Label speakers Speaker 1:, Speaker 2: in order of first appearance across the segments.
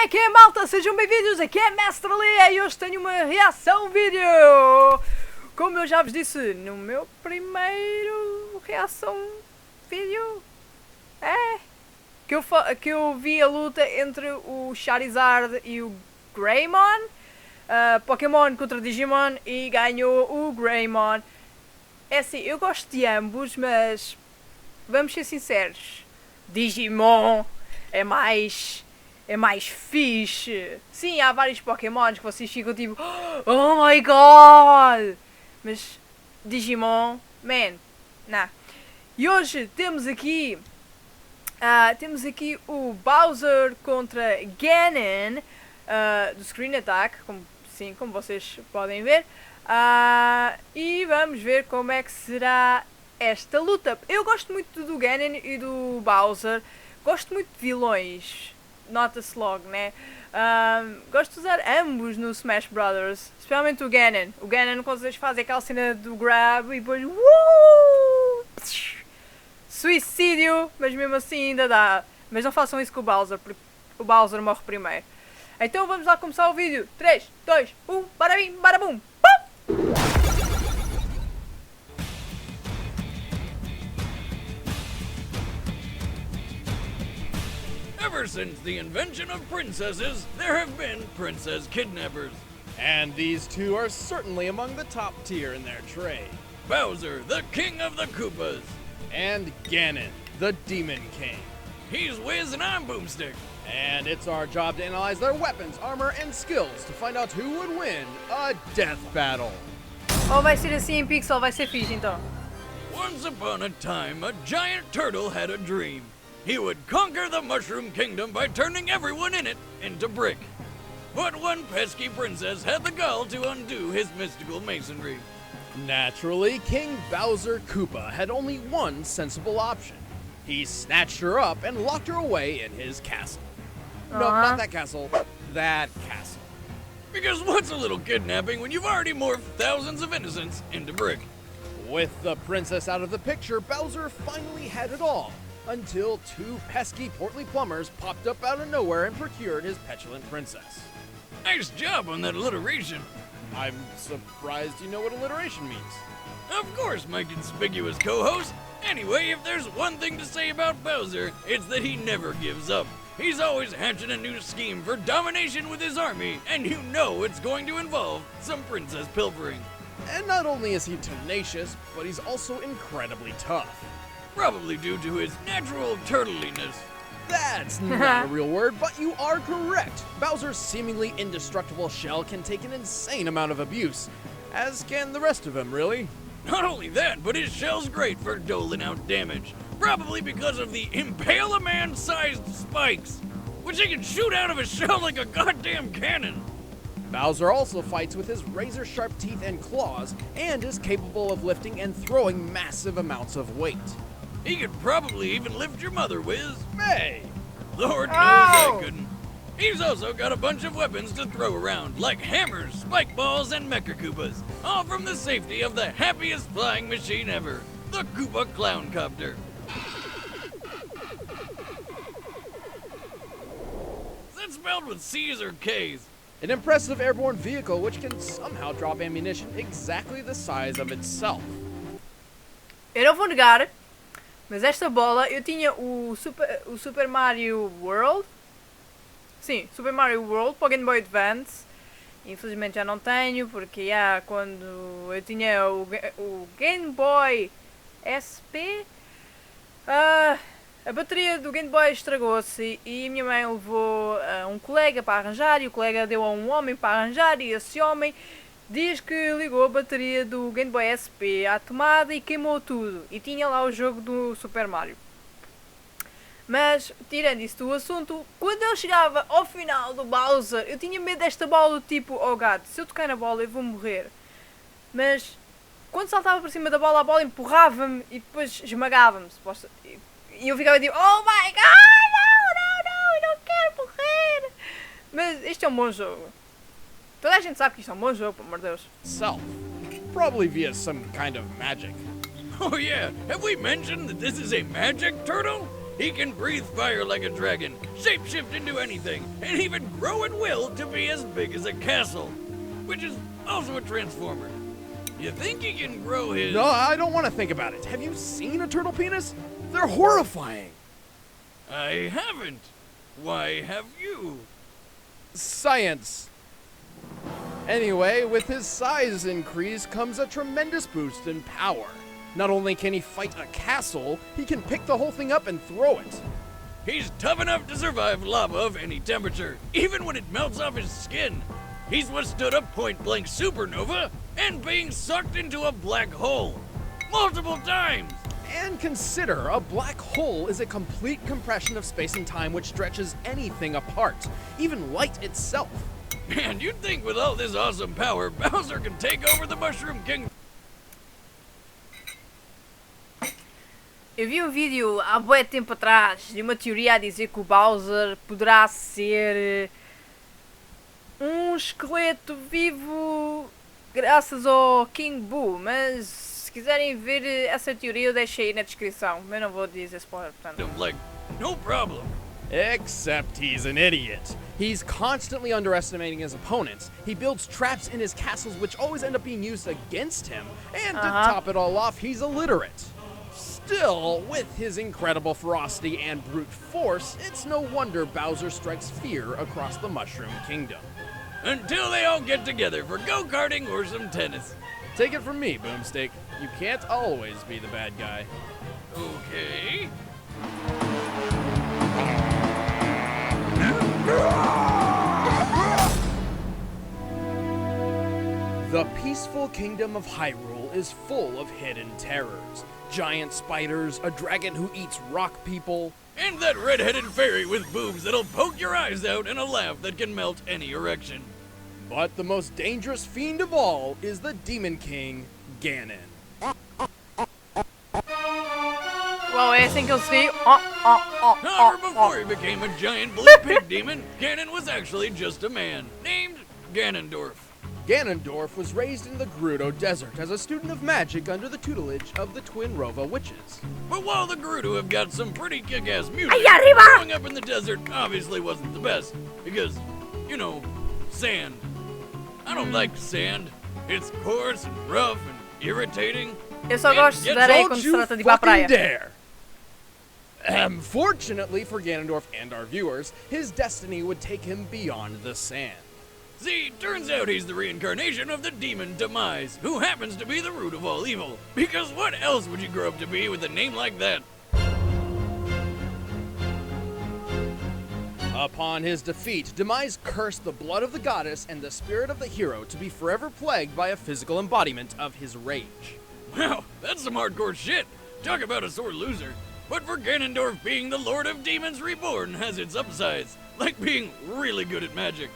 Speaker 1: é que é, malta? Sejam bem-vindos, aqui é masterleah e hoje tenho uma reação vídeo. Como eu já vos disse no meu primeiro reação vídeo, que eu vi a luta entre o Charizard e o Greymon, Pokémon contra Digimon, e ganhou o Greymon. É assim, eu gosto de ambos, mas vamos ser sinceros, Digimon é mais fixe. Sim, há vários Pokémons que vocês ficam tipo, oh my god! Mas Digimon, man, nah. E hoje temos aqui o Bowser contra Ganon do ScrewAttack, como vocês podem ver. E vamos ver como é que será esta luta. Eu gosto muito do Ganon e do Bowser. Gosto muito de vilões, nota-se logo, né? Gosto de usar ambos no Smash Brothers, especialmente o Ganon. O Ganon, quando vocês fazem aquela cena do grab e depois suicídio, mas mesmo assim ainda dá. Mas não façam isso com o Bowser, porque o Bowser morre primeiro. Então vamos lá começar o vídeo. 3, 2, 1, bada bim, bada bum.
Speaker 2: Ever since the invention of princesses, there have been princess kidnappers.
Speaker 3: And these two are certainly among the top tier in their trade.
Speaker 2: Bowser, the king of the Koopas.
Speaker 3: And Ganon, the Demon King.
Speaker 2: He's Wiz and I'm Boomstick.
Speaker 3: And it's our job to analyze their weapons, armor, and skills to find out who would win a death battle.
Speaker 1: Ou vai ser assim em pixel, vai ser fixe então.
Speaker 2: Once upon a time, a giant turtle had a dream. He would conquer the Mushroom Kingdom by turning everyone in it into brick. But one pesky princess had the gall to undo his mystical masonry.
Speaker 3: Naturally, King Bowser Koopa had only one sensible option. He snatched her up and locked her away in his castle. No, not that castle. That castle.
Speaker 2: Because what's a little kidnapping when you've already morphed thousands of innocents into brick?
Speaker 3: With the princess out of the picture, Bowser finally had it all. Until two pesky portly plumbers popped up out of nowhere and procured his petulant princess.
Speaker 2: Nice job on that alliteration.
Speaker 3: I'm surprised you know what alliteration means.
Speaker 2: Of course, my conspicuous co-host. Anyway, if there's one thing to say about Bowser, it's that he never gives up. He's always hatching a new scheme for domination with his army, and you know it's going to involve some princess pilfering.
Speaker 3: And not only is he tenacious, but he's also incredibly tough.
Speaker 2: Probably due to his natural turtliness.
Speaker 3: That's not a real word, but you are correct. Bowser's seemingly indestructible shell can take an insane amount of abuse, as can the rest of him, really.
Speaker 2: Not only that, but his shell's great for doling out damage. Probably because of the Impale-A-Man-sized spikes, which he can shoot out of his shell like a goddamn cannon.
Speaker 3: Bowser also fights with his razor-sharp teeth and claws, and is capable of lifting and throwing massive amounts of weight.
Speaker 2: He could probably even lift your mother, Wiz.
Speaker 3: Hey!
Speaker 2: Lord knows I couldn't. He's also got a bunch of weapons to throw around, like hammers, spike balls, and Mecha Koopas, all from the safety of the happiest flying machine ever, the Koopa Clown Copter. Is that spelled with C's or K's?
Speaker 3: An impressive airborne vehicle which can somehow drop ammunition exactly the size of itself.
Speaker 1: Eu não vou negar, mas esta bola, eu tinha o Super Mario World. Sim, Super Mario World para o Game Boy Advance. Infelizmente já não tenho, porque quando eu tinha o Game Boy SP, a bateria do Game Boy estragou-se e a minha mãe levou a um colega para arranjar, e o colega deu a um homem para arranjar, e esse homem diz que ligou a bateria do Game Boy SP à tomada e queimou tudo, e tinha lá o jogo do Super Mario. Mas, tirando isso do assunto, quando eu chegava ao final do Bowser, eu tinha medo desta bola, tipo, oh gato, se eu tocar na bola eu vou morrer. Mas, quando saltava por cima da bola, a bola empurrava-me e depois esmagava-me. E eu ficava tipo, oh my god, não, eu não quero morrer. Mas este é um bom jogo. Toda a gente sabe que isto é um bom jogo, pelo amor de Deus.
Speaker 3: Self. Probably via some kind of magic.
Speaker 2: Oh yeah, have we mentioned that this is a magic turtle? He can breathe fire like a dragon, shapeshift into anything, and even grow at will to be as big as a castle, which is also a transformer. You think he can grow his...
Speaker 3: No, I don't want to think about it. Have you seen a turtle penis? They're horrifying.
Speaker 2: I haven't. Why have you?
Speaker 3: Science. Anyway, with his size increase comes a tremendous boost in power. Not only can he fight a castle, he can pick the whole thing up and throw it.
Speaker 2: He's tough enough to survive lava of any temperature, even when it melts off his skin. He's withstood a point-blank supernova and being sucked into a black hole multiple times.
Speaker 3: And consider, a black hole is a complete compression of space and time which stretches anything apart, even light itself.
Speaker 2: And you'd think with all this awesome power, Bowser can take over the Mushroom Kingdom.
Speaker 1: Eu vi um vídeo há bué tempo atrás de uma teoria a dizer que o Bowser poderá ser um esqueleto vivo graças ao King Boo, mas se quiserem ver essa teoria eu deixei aí na descrição, mas não vou dizer spoiler, portanto.
Speaker 2: Like, no problem.
Speaker 3: Except he's an idiot. He's constantly underestimating his opponents. He builds traps in his castles which always end up being used against him. And to top it all off, he's illiterate. Still, with his incredible ferocity and brute force, it's no wonder Bowser strikes fear across the Mushroom Kingdom.
Speaker 2: Until they all get together for go-karting or some tennis.
Speaker 3: Take it from me, Boomstick. You can't always be the bad guy.
Speaker 2: Okay.
Speaker 3: The peaceful kingdom of Hyrule is full of hidden terrors. Giant spiders, a dragon who eats rock people,
Speaker 2: And that red-headed fairy with boobs that'll poke your eyes out and a laugh that can melt any erection.
Speaker 3: but the most dangerous fiend of all is the Demon King, Ganon.
Speaker 1: Uau, é assim que ele se ri.
Speaker 2: However, before he became a giant blue pig demon, Ganon was actually just a man named Ganondorf.
Speaker 3: Ganondorf was raised in the Gerudo Desert as a student of magic under the tutelage of the Twin Rova witches.
Speaker 2: But while the Gerudo have got some pretty kick-ass music,
Speaker 1: Ay, arriba!
Speaker 2: growing up in the desert obviously wasn't the best. Because, you know, sand. I don't like sand. It's coarse and rough and irritating.
Speaker 1: Eu só gosto de areia quando se trata de ir para a praia.
Speaker 3: Dare! Fortunately for Ganondorf and our viewers, his destiny would take him beyond the sand.
Speaker 2: See, turns out he's the reincarnation of the demon Demise, who happens to be the root of all evil. Because what else would you grow up to be with a name like that?
Speaker 3: Upon his defeat, Demise cursed the blood of the goddess and the spirit of the hero to be forever plagued by a physical embodiment of his rage.
Speaker 2: Wow, that's some hardcore shit. Talk about a sore loser. But for Ganondorf, being the Lord of Demons Reborn has its upsides, like being really good at magic.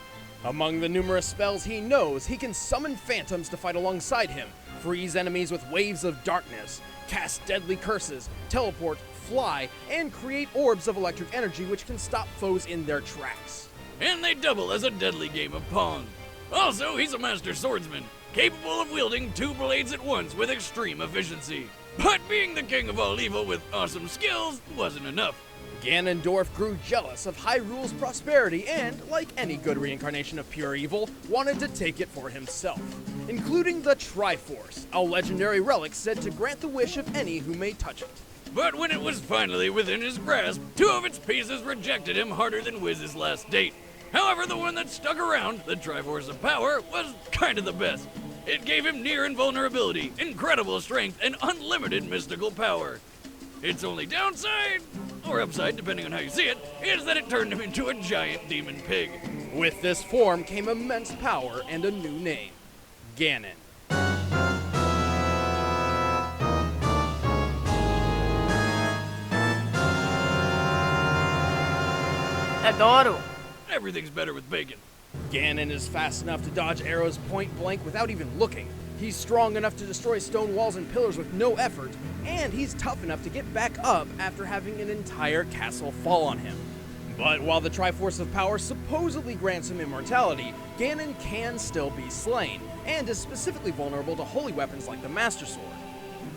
Speaker 3: Among the numerous spells he knows, he can summon phantoms to fight alongside him, freeze enemies with waves of darkness, cast deadly curses, teleport, fly, and create orbs of electric energy which can stop foes in their tracks.
Speaker 2: And they double as a deadly game of Pong. Also, he's a master swordsman, capable of wielding two blades at once with extreme efficiency. But being the king of all evil with awesome skills wasn't enough.
Speaker 3: Ganondorf grew jealous of Hyrule's prosperity and, like any good reincarnation of pure evil, wanted to take it for himself, including the Triforce, a legendary relic said to grant the wish of any who may touch it.
Speaker 2: But when it was finally within his grasp, two of its pieces rejected him harder than Wiz's last date. However, the one that stuck around, the Triforce of Power, was kind of the best. It gave him near invulnerability, incredible strength, and unlimited mystical power. Its only downside, or upside depending on how you see it, is that it turned him into a giant demon pig.
Speaker 3: With this form came immense power and a new name, Ganon.
Speaker 1: Adoro.
Speaker 2: Everything's better with bacon.
Speaker 3: Ganon is fast enough to dodge arrows point blank without even looking. He's strong enough to destroy stone walls and pillars with no effort, and he's tough enough to get back up after having an entire castle fall on him. But while the Triforce of Power supposedly grants him immortality, Ganon can still be slain, and is specifically vulnerable to holy weapons like the Master Sword.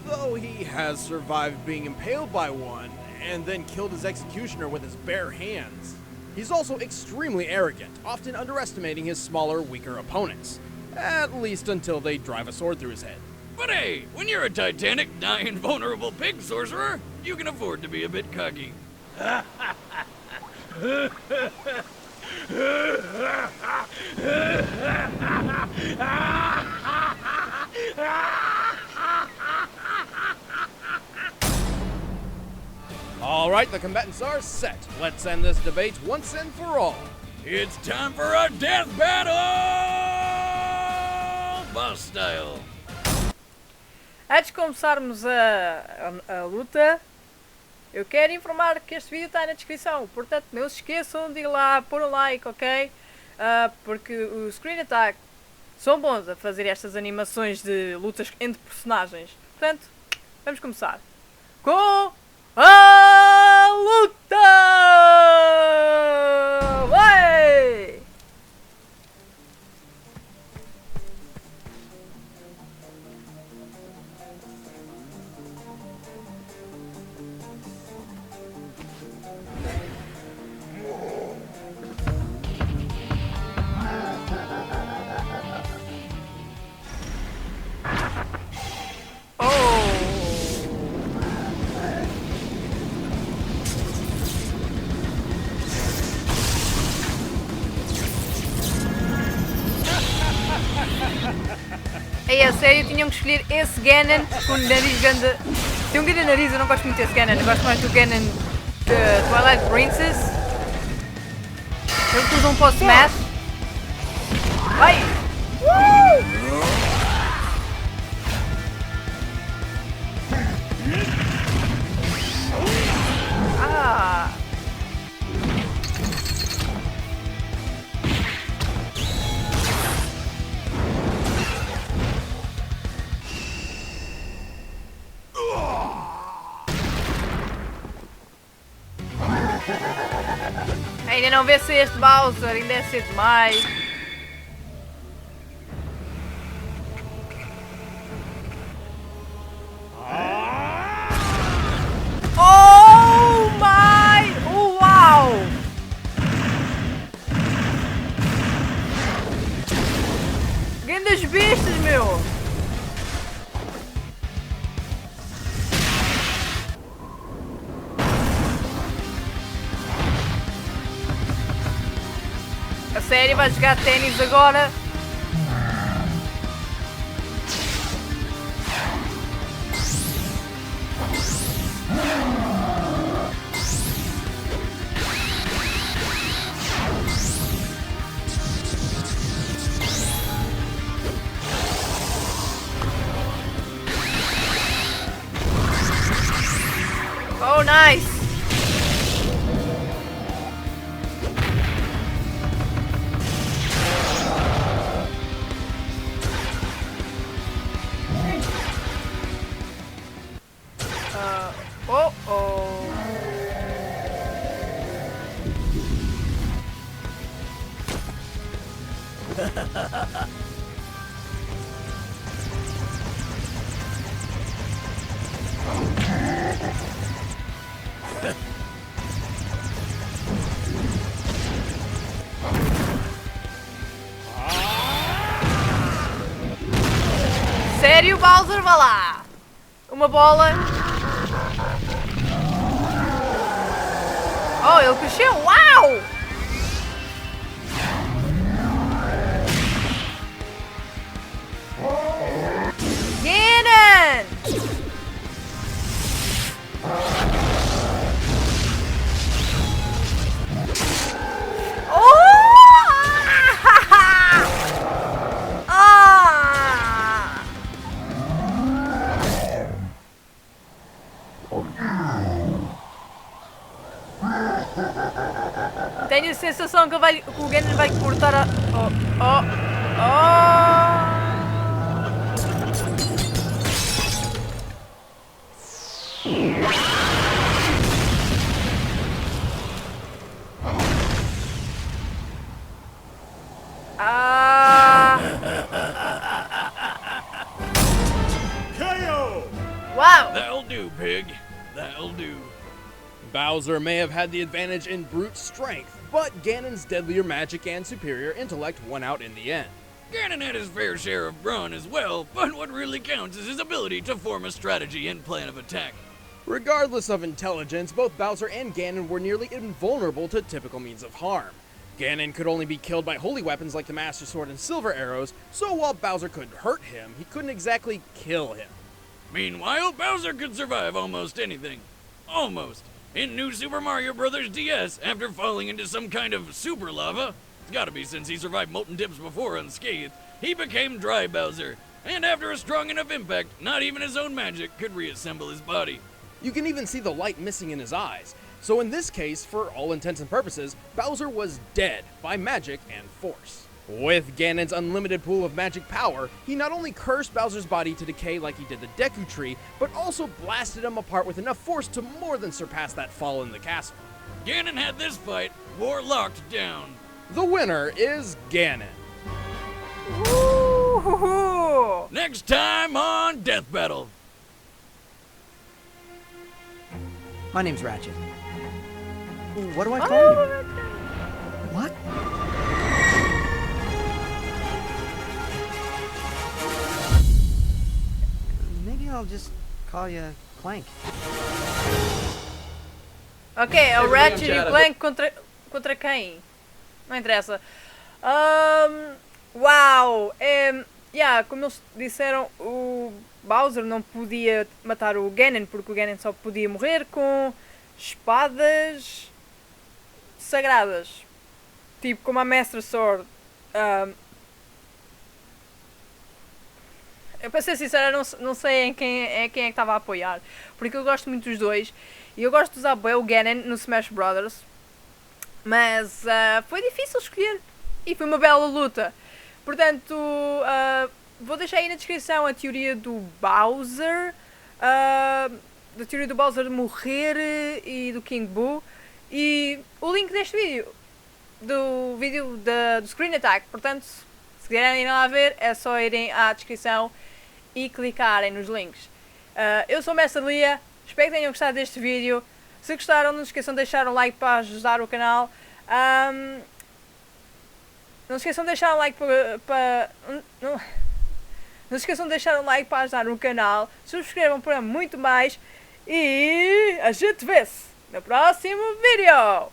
Speaker 3: Though he has survived being impaled by one, and then killed his executioner with his bare hands. He's also extremely arrogant, often underestimating his smaller, weaker opponents. At least until they drive a sword through his head.
Speaker 2: But hey, when you're a titanic, dying, vulnerable pig sorcerer, you can afford to be a bit cocky.
Speaker 3: All right, the combatants are set. Let's end this debate once and for all.
Speaker 2: It's time for a death battle! Boss style.
Speaker 1: Antes de começarmos a luta, eu quero informar que este vídeo está na descrição, portanto não se esqueçam de ir lá, pôr um like, ok? Porque os ScrewAttack são bons a fazer estas animações de lutas entre personagens. Portanto, vamos começar com a luta! Ué! Ei, a sério, tinham que escolher esse Ganon com o nariz grande. Tem um grande nariz, eu não gosto muito desse Ganon, eu gosto mais do Ganon de Twilight Princess. Eles usam para o Smash. Vai! Ah! Ainda não vê se este Bowser ainda é ser demais. Oh my! Uau! Grandes bestas, meu! A sério, vai jogar ténis agora? Oh, nice! Sério, Bowser, vá lá! Uma bola. Oh, ele cresceu! Uau! Ganon! Tenho a sensação que, o Ganon vai cortar a...
Speaker 2: KO!
Speaker 1: Wow!
Speaker 2: That'll do, pig. That'll do.
Speaker 3: Bowser may have had the advantage in brute strength, but Ganon's deadlier magic and superior intellect won out in the end.
Speaker 2: Ganon had his fair share of brawn as well, but what really counts is his ability to form a strategy and plan of attack.
Speaker 3: Regardless of intelligence, both Bowser and Ganon were nearly invulnerable to typical means of harm. Ganon could only be killed by holy weapons like the Master Sword and Silver Arrows, so while Bowser could hurt him, he couldn't exactly kill him.
Speaker 2: Meanwhile, Bowser could survive almost anything. Almost. In New Super Mario Bros. DS, after falling into some kind of super lava, it's gotta be since he survived molten dips before unscathed, he became Dry Bowser. And after a strong enough impact, not even his own magic could reassemble his body.
Speaker 3: You can even see the light missing in his eyes. So in this case, for all intents and purposes, Bowser was dead by magic and force. With Ganon's unlimited pool of magic power, he not only cursed Bowser's body to decay like he did the Deku Tree, but also blasted him apart with enough force to more than surpass that fall in the castle.
Speaker 2: Ganon had this fight war locked down.
Speaker 3: The winner is Ganon.
Speaker 1: Woo-hoo-hoo.
Speaker 2: Next time on Death Battle.
Speaker 4: My name's Ratchet. What do I call you? What? Maybe I'll just call you Clank.
Speaker 1: Ok, é o Ratchet e o Clank contra quem? Não interessa. Uau! Como eles disseram, o Bowser não podia matar o Ganon porque o Ganon só podia morrer com espadas sagradas. Tipo como a Master Sword. Eu para ser sincera não sei em quem é que estava a apoiar. Porque eu gosto muito dos dois. E eu gosto de usar bem o Ganon no Smash Brothers. Mas foi difícil escolher. E foi uma bela luta. Portanto, vou deixar aí na descrição a teoria do Bowser. Da teoria do Bowser morrer e do King Boo. E o link deste vídeo. Do vídeo do ScrewAttack. Portanto, se quiserem ir lá ver, é só irem à descrição e clicarem nos links. Eu sou o masterleah. Espero que tenham gostado deste vídeo. Se gostaram, não se esqueçam de deixar um like para ajudar o canal. Não se esqueçam de deixar um like não se esqueçam de deixar um like para ajudar o canal. Subscrevam para muito mais. E a gente vê-se no próximo vídeo.